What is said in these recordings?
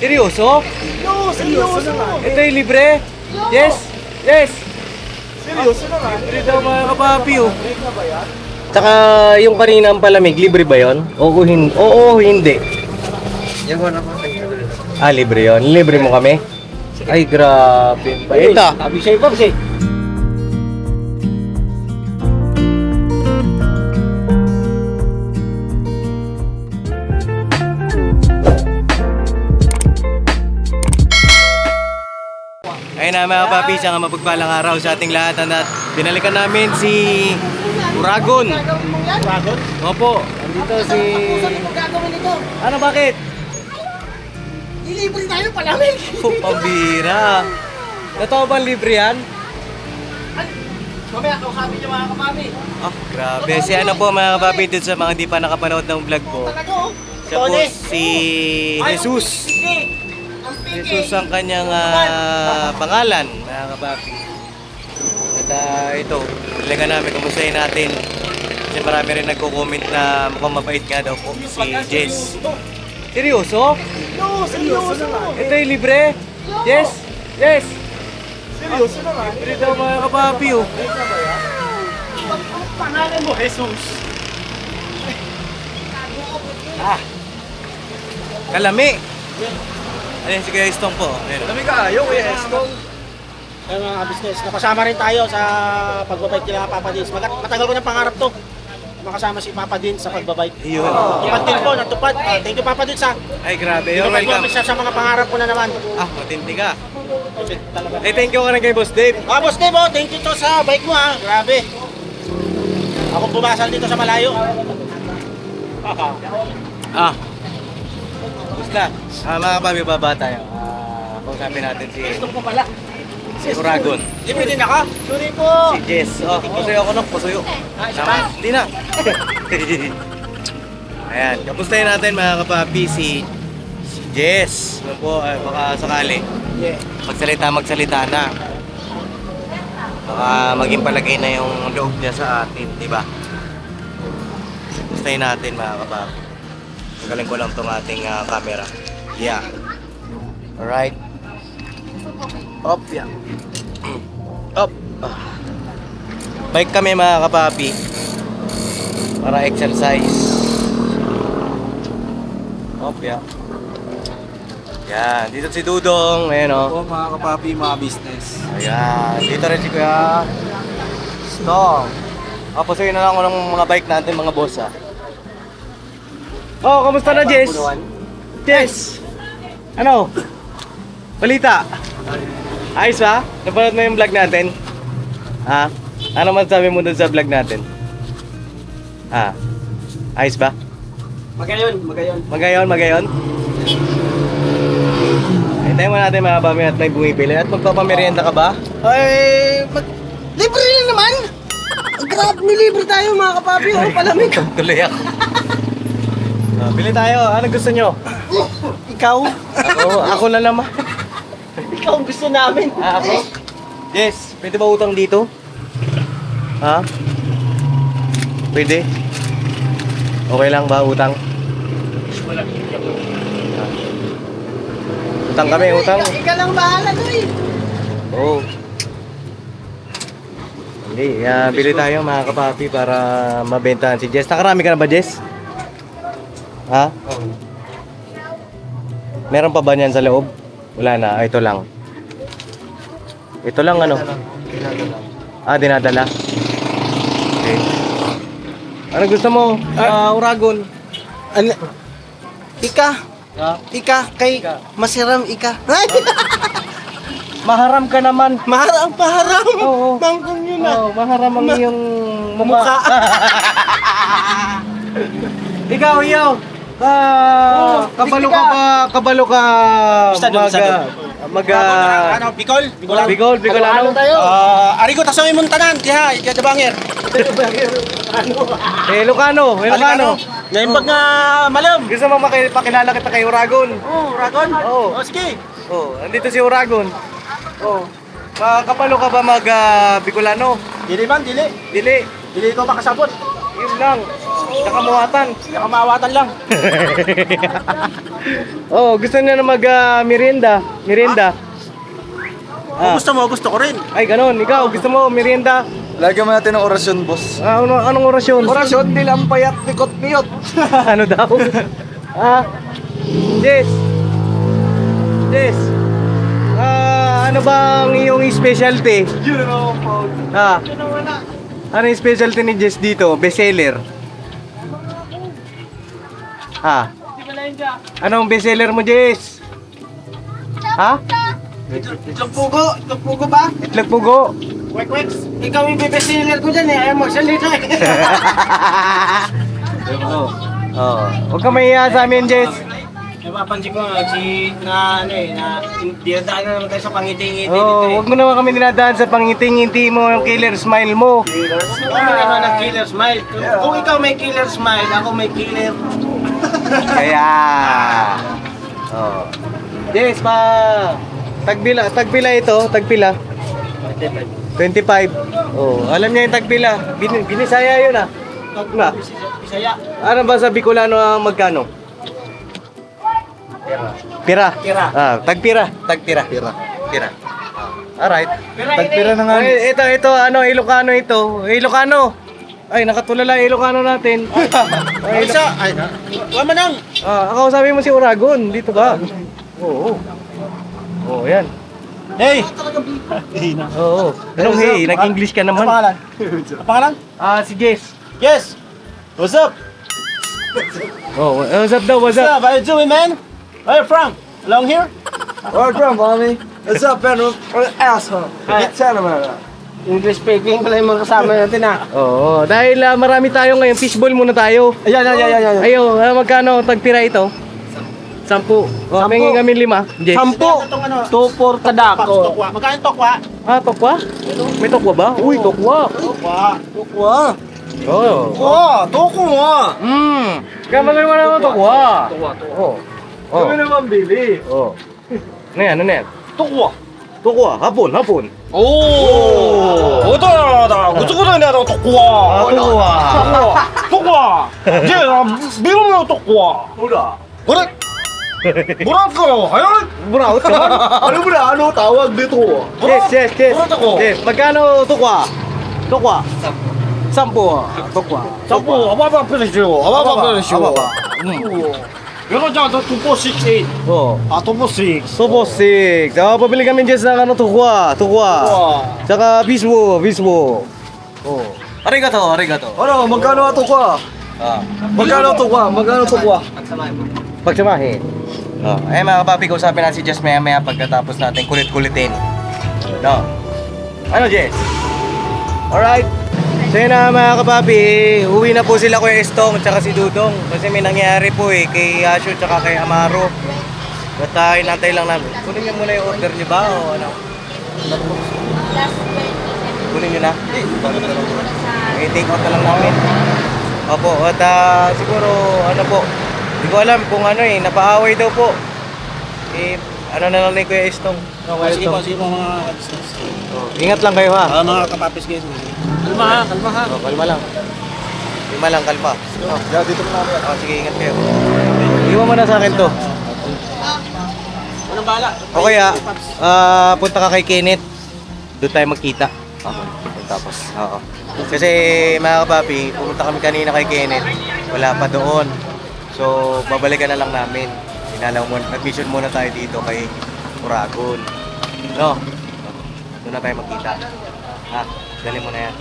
Seryoso? No, seryoso na. Ito yung libre? Yes? Yes? Seryoso na nga. Libre daw mga kapapi oh. Break na ba yan? Tsaka yung kanina ang palamig, libre ba yun? Oo, hindi. Yan ko na pa. Libre yun. Libre mo kami? Ay, grabe. Ito. Sabi sa'yo pa kasi. Ayun na mga papi, isang mapagpalang araw sa ating lahat at binalikan namin si Uragon. Dragon? Opo, andito si... Saan mo gagawin ito? Ano, bakit? Ilibre tayo palamig. Pambira. Totoo bang libre yan? Mamaya, kausapin niyo mga kapami. Grabe. Si ano po mga kapapi dito sa mga di pa nakapanood ng vlog ko. Talaga oh. Siya po si Jesus. Ang Jesus ang kanyang pangalan, mga kapapi. At ito, talaga namin, kumustahin natin. Kasi marami rin nagko-comment na mukhang mabait nga daw po si Jess. Seryoso? No, seryoso na nga. Ito yung libre? Yes? Yes? Seryoso na nga. Libre daw mga kapapi oh. Break na ba yan? pangalan mo, Jesus. Kalami. Ayan si Kuya Estong po. Ayan. Dami ka ayaw, Kuya Estong. Kaya mga business, nakasama rin tayo sa pagbabike nila Papa Dins. Matagal ko ng pangarap to. Makasama si Papa Dins sa pagbabike. Ayun. Ipad din po, natupad. Thank you Papa Dins ha. Ay grabe, you're Tinupad ko welcome. isa sa mga pangarap ko na naman. Matindi ka. Talaga. Ay thank you ka rin kay Boss Dave. Boss Dave, thank you to sa bike mo ha. Grabe. Ako bumasal dito sa malayo. Basta, mga kapapi, baba tayo. Kausapin natin si Gusto ko pala. Uragon. Libre din ako. Sorry po. Si Jess. Pusuyo ako no, pusuyo. Tama, hindi na. Ayan, kapustahin natin mga kapapi si Jess. Ano po, baka sakali. Yeah. Magsalita na. Baka maging palagay na yung loob niya sa atin, di ba? Kapustahin natin mga kapapi. Magaling ko lang tong ating camera. Yeah. Alright. Up, yeah. Up. Bike kami mga kapapi. Para exercise. Up, yeah. Yan. Dito si Dudong. Ayan o. Oo, mga kapapi, mga business. Ayan. Dito rin si Kuya Stong. Pusuin na lang ako ng mga bike natin mga boss ha. Oh, kamusta na Jess? Jess! Ano? Balita? Ayos ba? Napanood mo yung vlog natin? Ha? Ano man sabi mo dun sa vlog natin? Ayos ba? Magayon. Magayon? Hintayin mo natin mga bami at may bumibili. At magpapamerienda ka ba? Ay, libre na naman. Grabe, nilibre tayo mga kapapi. Palamig. Tuloy ako. Bili tayo. Ano gusto nyo? Ikaw? Ako na naman. Ikaw ang gusto namin. Ako? Yes. Pwede ba utang dito? Ha? Pwede? Okay lang ba utang? Utang kami, utang. Ikaw lang bahala doy. Oo. Hindi, bili tayo mga kapapi para mabentahan si Jess. Nakarami ka na ba, Jess? Ha? Meron pa ba niyan sa loob? Wala na, ito lang. Ito lang ano? Dinadala. Okay. Ano gusto mo? Uragon. Ano? Ika. Ha? Ika. Kay masiram ika. Maharam ka naman. Maharam paharam. Oo. Bangkong yun ah. Maharam ang iyong mukha. Mukha. Ikaw, kabalo ka Bicol? Bicol ano? Arigo taso imong tanan, diha, Ikabanger. Ilocano. Ngayon pag nga malam. Gusto mo pakilala kita kay Uragon? Ragon? Oo. Sige. Andito si Uragon. Kapalo ka ba Bicolano? Dili man, dili. Dili. Dili ko makasabot. Yun lang. Kakamawatan. Kakamawatan lang. Oh, gusto niya na mag merienda. Merienda. Kung gusto mo, gusto ko rin. Ay, ganun. Ikaw, gusto mo merienda? Lagyan mo natin ng orasyon, boss. Anong orasyon? Orasyon, nilampayat, nikot-niyot. Ano daw? Jess. Jess. Ano bang iyong specialty? Yun naman po. Ano yung specialty ni Jess dito? Bestseller. Anong bestseller mo, Jess? Itlog pugo ba? Itlog pugo. Wek. Ikaw yung bibestseller ko dyan eh. Ayaw magsalita eh. Huwag ka mahiya sa amin, Jess. Napapansin ko na dinadaan na naman tayo sa pangiti-ngiti dito Huwag mo naman kami dinadaan sa pangiti-ngiti mo, yung killer smile mo. Kami naman ng killer smile. Kung ikaw may killer smile, ako may killer. Kaya. Jess, tagpila ito, tagpila. 25. Alam niya yung tagpila. Binisaya yun Bisaya. Ano ba sa Bicolano ang magkano? Pira. Tagpira. Pira. Alright. Tagpira na nga. Ito, Ilocano ito. Ilocano. Ay, nakatulala yung Ilocano natin. Ay, isa. Ay, wala man ang. Ako sabi mo si Uragon. Dito ba? Oo. Yan. Hey! Oo. Anong hey? Nag-English ka naman. Ang pangalan? Si Jess. Yes! What's up? What's up daw? What's What's up? up? How you doing, man? Where you from? Along here? Where from, mommy? What's up, man? Asshole. Tell him about that. English speaking pala yung mga kasama natin Oo. Dahil marami tayo ngayon. Fishball muna tayo. Ayan. Ayo, magkano tagpira ito? 10. Pengi kami 5. Jess. 10. 2 for kadako. Magkano tokwa? Tokwa? May tokwa ba? Uy, tokwa. Tokwa. Oo. Tokwa. Kaya magaling mo naman tokwa. Kami naman, Billy. Ano yan? Tokwa. Hapon. 오다 그쪽으로 내가 똑과 똑과 이제 미루면 똑과 그래 뭐랄까요 하얀 Ano tawag dito? Yes. Yes, magkano tokwa? 10. Tokwa. 자꾸 아바바 편이시오 이런 자도 2468 2468 Sobo 6. Pabili kami dyan ng tokwa. Tsaka biswo. Arigato. Ano, magkano ito kwa? Magkano ito kwa? Pagsamahin. Mga kapapi, kausapin natin si Jess maya pagkatapos natin kulit-kulitin. Ano, Jess? Alright. So yun na mga kapapi, uwi na po sila Kuya Estong at si Dudong. Kasi may nangyari po kay Asho at kay Amaro. At inantay lang namin. Kunin niyo muna yung order niyo ba o ano? Kunin niyo na? I-take out na lang namin. Opo, at siguro ano po, hindi ko alam kung napaaway daw po. Ano na lang ni Kuya Estong. sige po mga business Ingat lang kayo ha. mga kapapis guys kalma ha Kalma lang. Kalma. Dito na namin. Sige, ingat kayo. Iwan mo na sa akin to. anong bala O kaya, punta ka kay Kenneth. Doon tayo magkita. Tapos, Kasi mga kapapi, pumunta kami kanina kay Kenneth. Wala pa doon. So, babalikan na lang namin. Nag-mission muna tayo dito kay Uragon. No? Doon na tayo magkita. Dali mo na yan.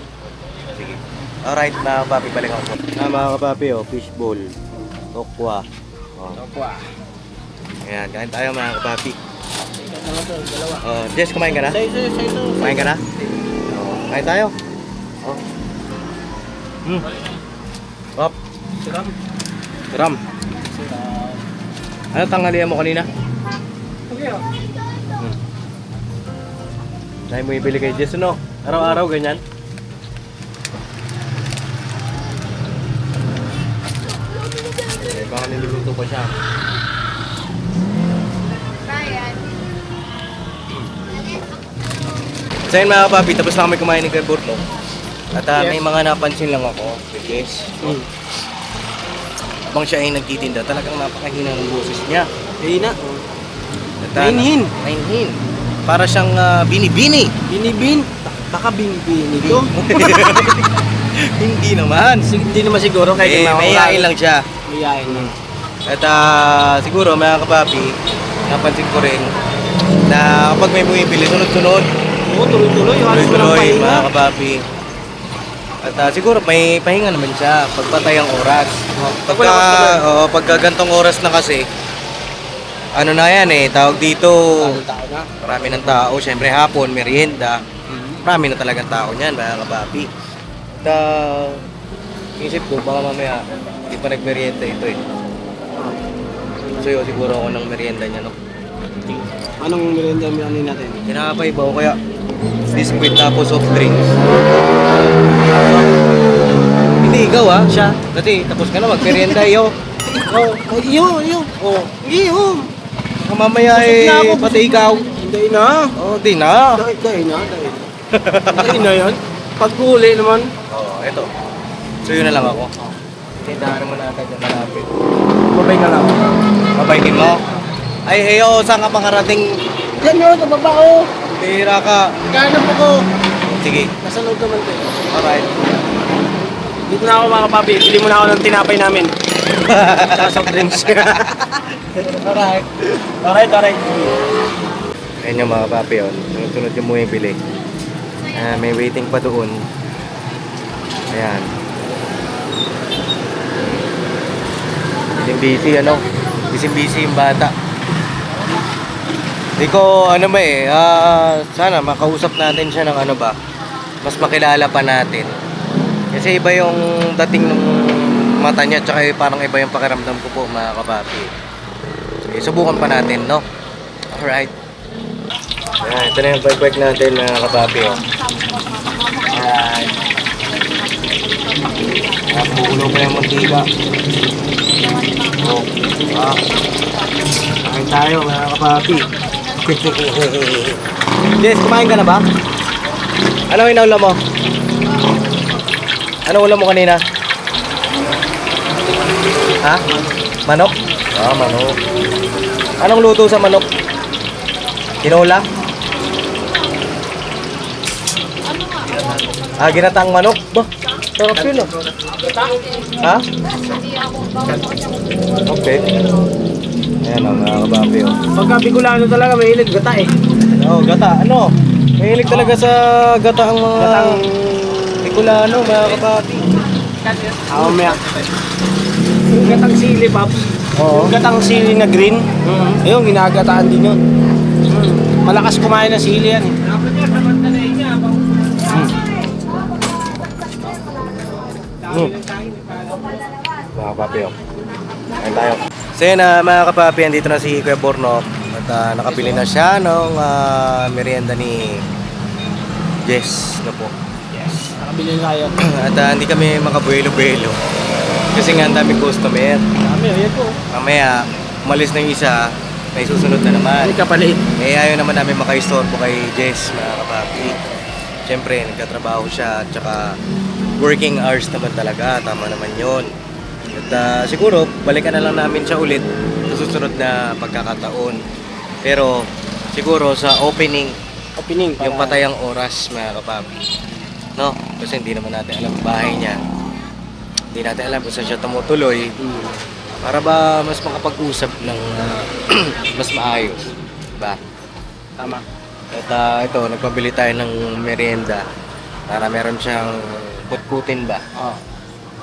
Sige. Alright, mga kapapi, balik ako. Mga kapapi, fishball. Tokwa. Tokwa Ayan, kain tayo mga kapapi. Jess, kumain ka na? sa ito Kumain ka na? Kain tayo. Hop. Siram. Ano tanghalian mo kanina? Dahil mo ibili kay Jess, no? Araw-araw ganyan. Baka niluluto pa siya. So yun mga papi, tapos na kami kumain ni Kuya Burno. At may mga napansin lang ako, Jess. habang siya ay nagtitinda, talagang napakahina ng boses niya. Hina. At, Mainhin. Mainhin. Para siyang binibini. Binibin. Baka binibin ito. Hindi naman. Hindi naman siguro kahit Mayayain lang siya. Mayayain lang. At siguro mga kapapi, napansin ko rin na kapag may bumibili, sunod-sunod. Oo, tuloy-tuloy. Halos walang Tuloy-tuloy pahinga. mga kapapi. At siguro may pahinga naman siya pagpatay ang oras. Pag wala customer. Pagka gantong oras na kasi, ano na yan tawag dito, Bagong tao na. marami ng tao. Siyempre hapon, merienda. Marami na talagang tao niyan mga kapapi. At isip ko, baka mamaya hindi pa nagmerienda ito So yun, siguro ako ng merienda niya, no? Anong merienda ang ano natin? Tinapay ba o kaya biscuit tapos soft drinks? Hindi, ikaw siya. Dati, tapos ka na mag-merienda, iyo. Iyo. Oh, Iyo. mamaya Busog na ako, pati busog ikaw. Hindi na. Oh, di na. Dahil na. Dahil na yan. Pag-huli naman. Eto. So yun na lang ako. Tindahan mo na agad yung malapit. Babay ka lang. Mabaitin mo. Ay, heyo, saan ka makarating? Yan yun, kababa ko. Bihira ka. Ganap ako. Sige. Nasa loob naman ko. Alright. Dito na ako mga kapapi. Bili mo na ako ng tinapay namin. Tsaka soft drinks. Alright. Alright. Ayan yung mga papi yun. Sunod yung muna yung bili. May waiting pa doon. Ayan. Busy ano? Busy yung bata. Hindi ko sana makausap natin siya ng ano ba, mas makilala pa natin. Kasi iba yung dating ng mata niya, tsaka parang iba yung pakiramdam ko po mga kapapi. Sige, subukan pa natin, no? Alright. Ayan, ito na yung bike natin mga kapapi, oh. Ayan. Napulo pa yung mantika. Oh, kain tayo mga kapapi. Jess, kumain ka na ba? Ano inaulam mo? Ano ulam mo kanina? Ha? Manok? Manok. Anong luto sa manok? Tinola? Ginataang manok? Bah, sarap yun Ha? Okay. Ayan mga kababi Pagka Bicolano talaga, may hilig gata eh. gata. Ano? Mahilig talaga sa gata ang mga Bicolano, mga kababi. Maya. Yung gatang sili, Pops. Oo. Yung gatang sili na green. Ayun, ginagataan din yun. Malakas kumain ng sili yan. Mga kapapi, Kain tayo. So yun mga kapapi, andito na si Kuya Bornok. At nakabili na siya ng merienda ni Jess na po. Yes. Nakabili na tayo. At hindi kami makabuelo-buelo. Kasi nga ang daming customer. Dami, ayan po. Mamaya, umalis na yung isa, may susunod na naman. Ay, kapalit. Ayaw naman namin maka-istorbo kay Jess, mga kapapi. Siyempre, nagkatrabaho siya at saka working hours naman talaga. Tama naman yon. At siguro, balikan na lang namin siya ulit sa susunod na pagkakataon. Pero siguro sa opening, yung patayang oras, mga kapapi. No? Kasi hindi naman natin alam ang bahay niya. Hindi natin alam kung saan siya tumutuloy. Para ba mas makapag-usap ng mas maayos. Diba? Tama. At ito, nagpabili tayo ng merienda para meron siyang putputin ba? Oh.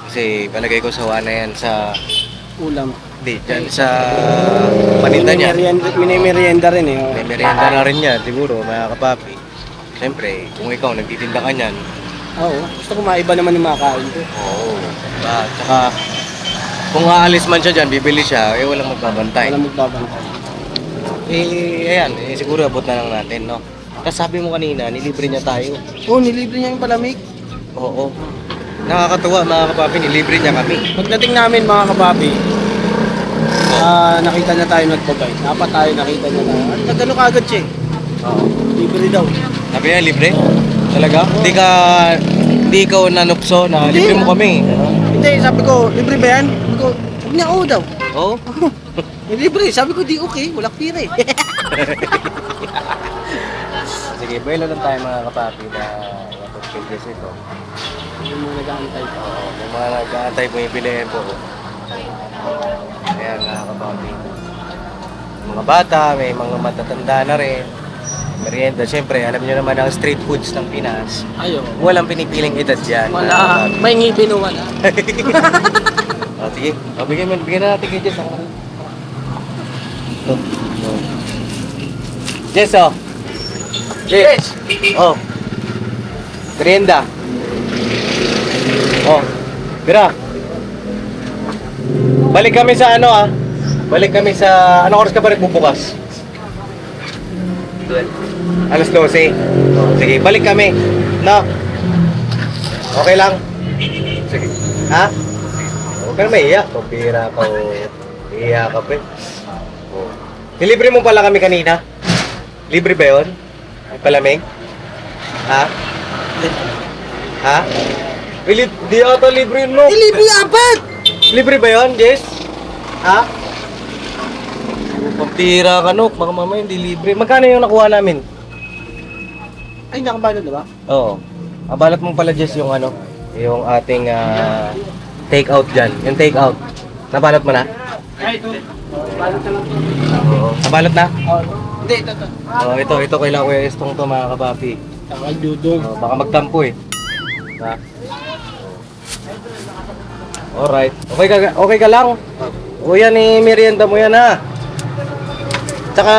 Kasi palagay ko sawa na yan sa Ulam. di, dyan sa paninda niya. Mini-merienda rin eh. Oh. May merienda na rin yan siguro mga kapapi. Siyempre, kung ikaw nagtitinda ka niyan, Oo. Gusto ko maiba naman yung makain ko. oo. Diba? Tsaka kung aalis man siya dyan, bibili siya, walang magbabantay. Walang magbabantay. Ayan, siguro abot na lang natin, no? Tapos sabi mo kanina, nilibre niya tayo. Oh, nilibre niya yung palamig. Oo. Nakakatuwa mga kapapi, nilibre niya kami. Pagdating namin mga kapapi, nakita na tayo nagbabay. Dapat tayo nakita na tayo. Nagano ka agad siya eh. Oo. Libre daw. Sabi niya, libre? Talaga? Hindi ikaw nanupso na Hindi. libre mo kami. Hindi, sabi ko, libre ba yan? Sabi ko, Sabi niya, oo daw. Oo. Libre. Sabi ko, di okay. Walang pira eh. Sige, buwelo lang tayo mga kapapi na watong pages ito. Yung mga nag-aantay pa. Oo, yung mga nag-aantay bumibilihin po. Kaya nga kapapi. Mga bata, may mga matatanda na rin. Merienda, syempre, alam niyo naman ang street foods ng Pinas. Ayo. Walang pinipiling edad yan. Wala. May ngipin o wala. Sige, bigyan na natin kay Jess. Jess, oh. Jess. Oh. Merienda. Oh. Bira. Balik kami sa ano ah. Balik kami sa... Anong oras ka ba nagbubukas? 12. Alas 12. Oh, sige, balik kami. No? Okay lang? Sige. Ha? Huwag ka na maiiyak. Pabira ka o... Iiyak ka pa eh. Oh. Nilibre mo pala kami kanina? Libre ba yun? May palamig? Ha? Ha? Di ata libre yun mo. Libre apat! Libre ba yun, Jess? Ha? Pampira ka, Nok. Baka mamaya hindi libre. Magkano yung nakuha namin? Ay, nakabalot na ba? Oo. Abalat mo pala, Jess, yung ano, yung ating take out dyan. Yung take out. Nabalot mo na? Ay, ito. Balot na lang. Oo. Nabalot na? Oh, hindi, ito. Oo, ito kailangan ko yung estong to, mga kapapi. Takal dudong. Baka magtampo eh. Ha? Alright. Okay ka lang? O yan eh, merienda mo yan ha. Tsaka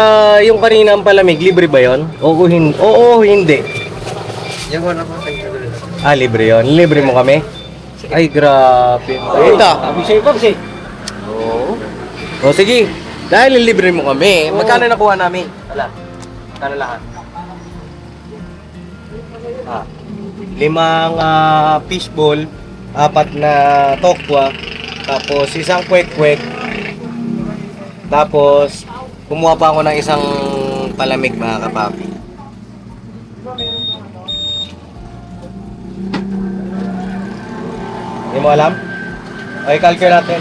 yung kanina ang palamig, libre ba yun? Oo, hindi. Yung wala pa kayo. Libre yun. Libre mo kami? Ay, grabe. Ito. Sabi sa'yo pa kasi. Oo. O sige, dahil libre mo kami, magkano nakuha namin? Wala. Magkano lahat? 5 fishball, 4 na tokwa, tapos isang kwek-kwek, tapos kumuha pa ako ng isang palamig mga kapapi. Hindi mo alam? Okay, calculate natin.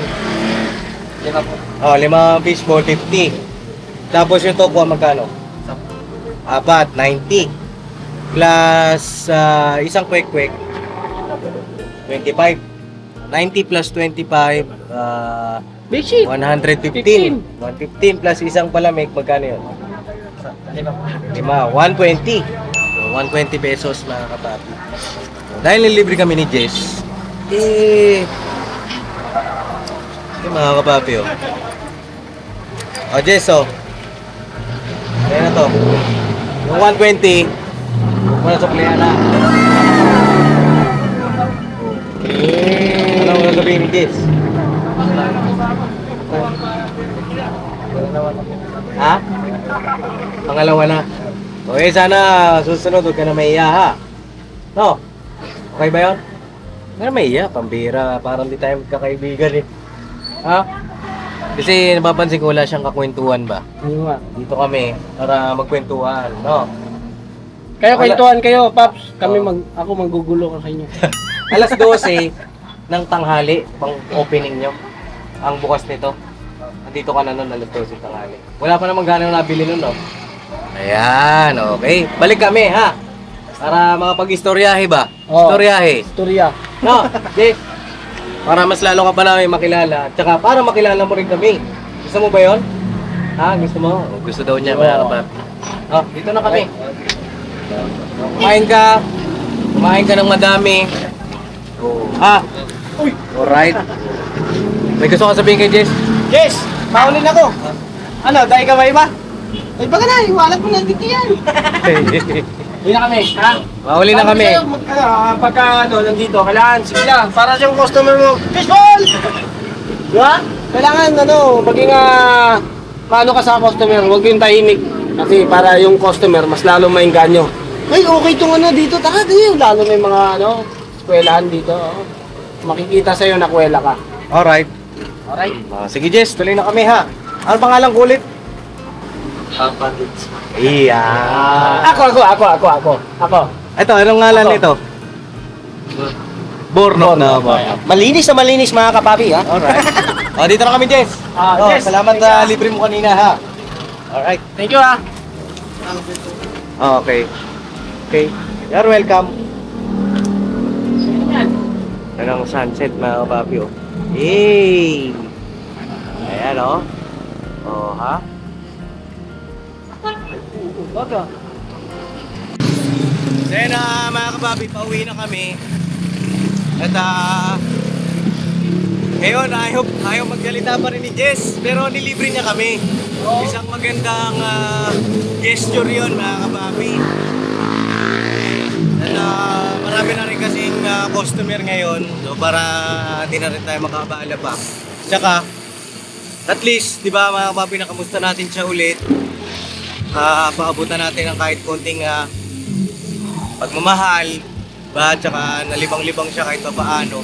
5 fishball, 50. Tapos yung tokwa magkano? 4, 90. Plus isang kwek-kwek, 25. 90 plus 25, Basic. 115. 115 plus isang palamig, magkano yun? 5. 120. So, 120 pesos mga kapapi. Dahil nilibre kami ni Jess, mga kapapi oh. O Jess oh. Ayan na to. Yung 120, wala suklayan na. Ano ang gagawin ni Jess? Ha? Pangalawa na. Okay, sana susunod huwag ka na maiya ha. No? Okay ba yun? Huwag ka na maiya, pambira. Parang di tayo magkakaibigan eh. Ha? Kasi napapansin ko wala siyang kakwentuhan ba? Ano nga? Dito kami para magkwentuhan, no? Kaya kwentuhan kayo, Paps. Ako manggugulo ka sa inyo. Alas 12 ng tanghali, pang opening nyo. Ang bukas nito. Nandito ka na nun, alas 12 ng tanghali. Wala pa namang gano'ng nabili nun, no? Ayan, okay. Balik kami, ha? Para makapag-istoryahe ba? Oo. Istoryahe. Storya. No, Jake. Para mas lalo ka pa namin makilala. Tsaka para makilala mo rin kami. Gusto mo ba yon? Ha? Gusto mo? Oh, gusto daw niya, mga kapapi. Oh, dito na kami. Kumain ka ng madami. Ha? Uy! Alright. May gusto ka sabihin kay Jess? Yes! Paulin ako! Ano, dahil ka ba iba? Ay, baka na, iwalat mo na dito yan. Hindi na kami, ha? Mauli na kami. Pagka nandito, kailangan, sige lang, para siyang customer mo, fishball! Di ba? Kailangan, maging, maano ka sa customer, huwag yung tahimik. Kasi para yung customer, mas lalo maingganyo. Ay, okay itong dito, taka, lalo may mga, eskwelahan dito. Makikita sa'yo na kwela ka. Alright. Alright? Sige Jess, tuloy na kami ha. Ano pangalan ko ulit? Iya. Ako. Ito, anong ngalan nito? Bornok na ba? Malinis na malinis mga kapapi ha. Alright. Dito na kami, Jess. Jess, Salamat thank you. libre mo kanina, ha? Alright. Thank you ha. Okay. Okay. You're welcome. Yan ang sunset, mga kapapi, oh. Yay! Ayan, oh. Oh, ha? Then, mga kapapi, pauwi na kami. At, ngayon, ayaw magkalita pa rin ni Jess, pero nilibre niya kami. Isang magandang gesture yun, mga kapapi. At marami na rin kasing customer ngayon, so para di na rin tayo makabala pa. Tsaka, at least, di ba mga kapapi, nakamusta natin siya ulit. Paabutan natin ng kahit konting pagmamahal, ba, tsaka nalibang-libang siya kahit pa paano.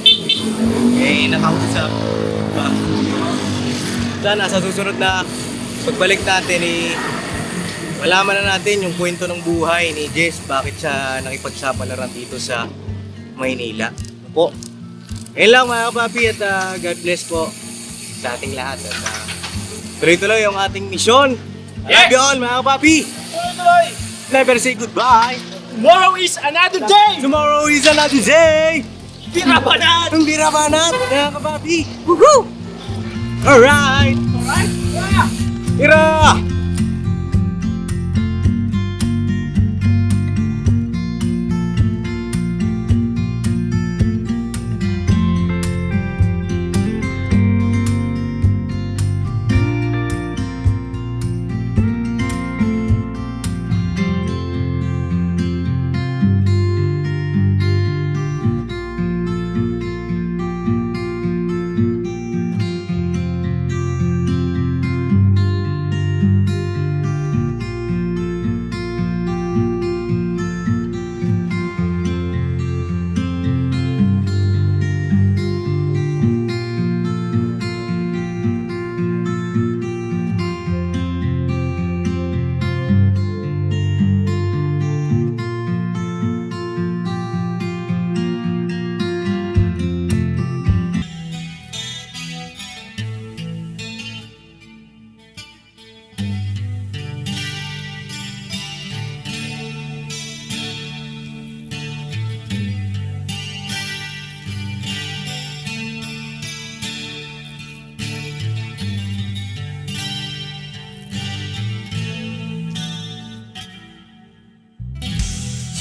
Eh, nakausap. Ba? Sana sa susunod na pagbalik natin, malaman na natin yung kwento ng buhay ni Jess, bakit siya nakipagsapalaran dito sa Maynila. Po. Ngayon lang mga kapapi at God bless po sa ating lahat. At tuloy-tuloy yung ating misyon. I love you all mga kapapi. Never say goodbye. Tomorrow is another day! Tomorrow is another day! Birabanat! Ang birabanat, mga kapapi! Woohoo! Alright! Alright? Tira!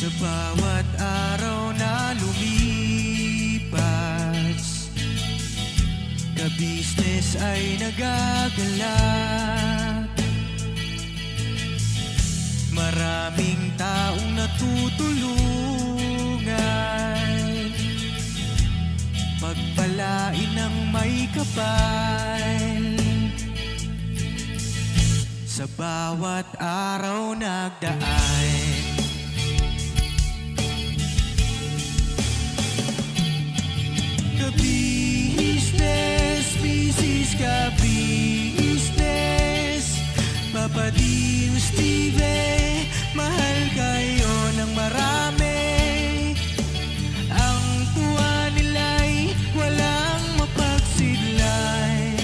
Sa bawat araw na lumipas, ka-business ay nagagalak. Maraming taong natutulungan, pagpalain ng may kapal. Sa bawat araw nagdaan, ka-business, business ka-business, Papa Dean, Steve, mahal kayo ng marami. Ang tuwa nila'y walang mapagsidlan.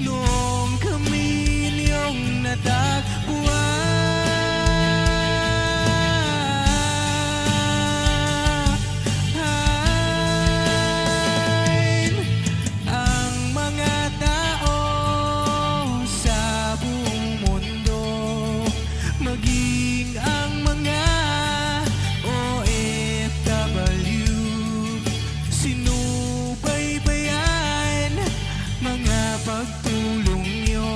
Noong kami niyong natagpuan, ang mga tao sa buong mundo, maging ang mga OFW, sinubaybayan mga pagtulong nyo,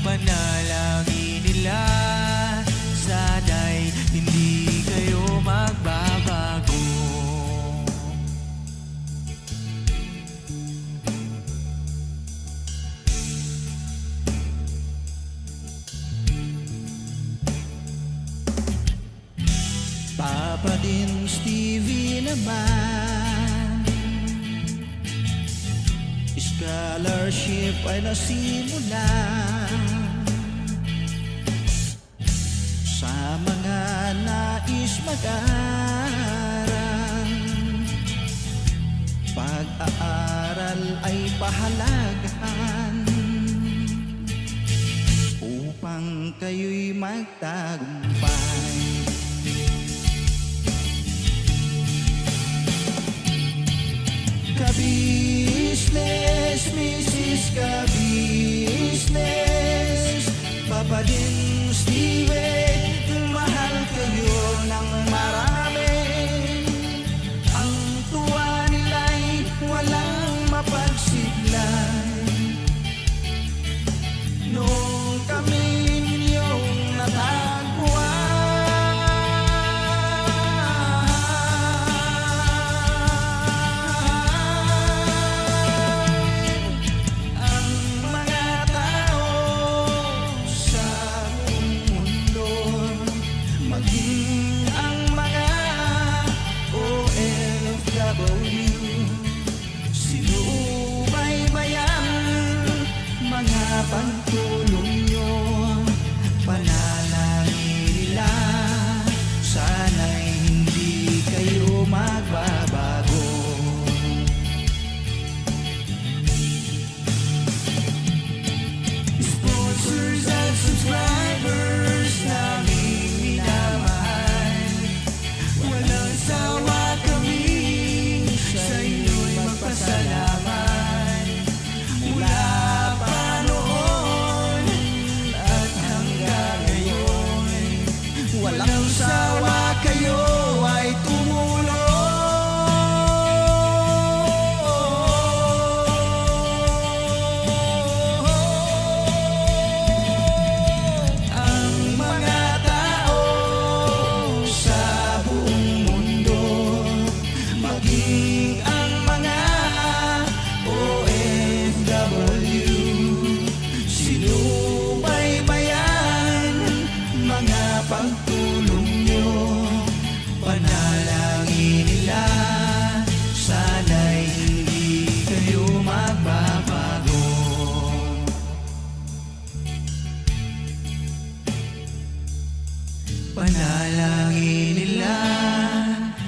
panalangin nila, sana'y hindi kayo magbabago. Papa din Stevie naman, scholarship ay nasimula sa mga nais mag-aral. pahalagahan upang kayo'y magtagumpay. Kabisnes, Mrs. Kabisnes, Papa din Steven, mahal kayo ng marami. Ang tuwa nila'y walang mapagsiglay. Noong kami ninyong natagpuan, ang mga tao sa buong mundo, maging ang mga OFW, sinubaybayan mga pagtulong nyo, panalangin nila, sana'y hindi kayo magbabago. Sponsors at subscribers naming minamahal, walang sawa kami sa inyo'y magpasalamat. Mula pa noon at hanggang ngayon, walang sawa kayo ay tumulong. Ang mga tao sa buong mundo, maging ang mga OFW, sinubaybayan mga pagtulong nyo, panalangin nila, sana'y hindi kayo magbabago. Panalangin nila,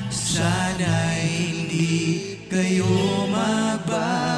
sana'y hindi kayo magbabago.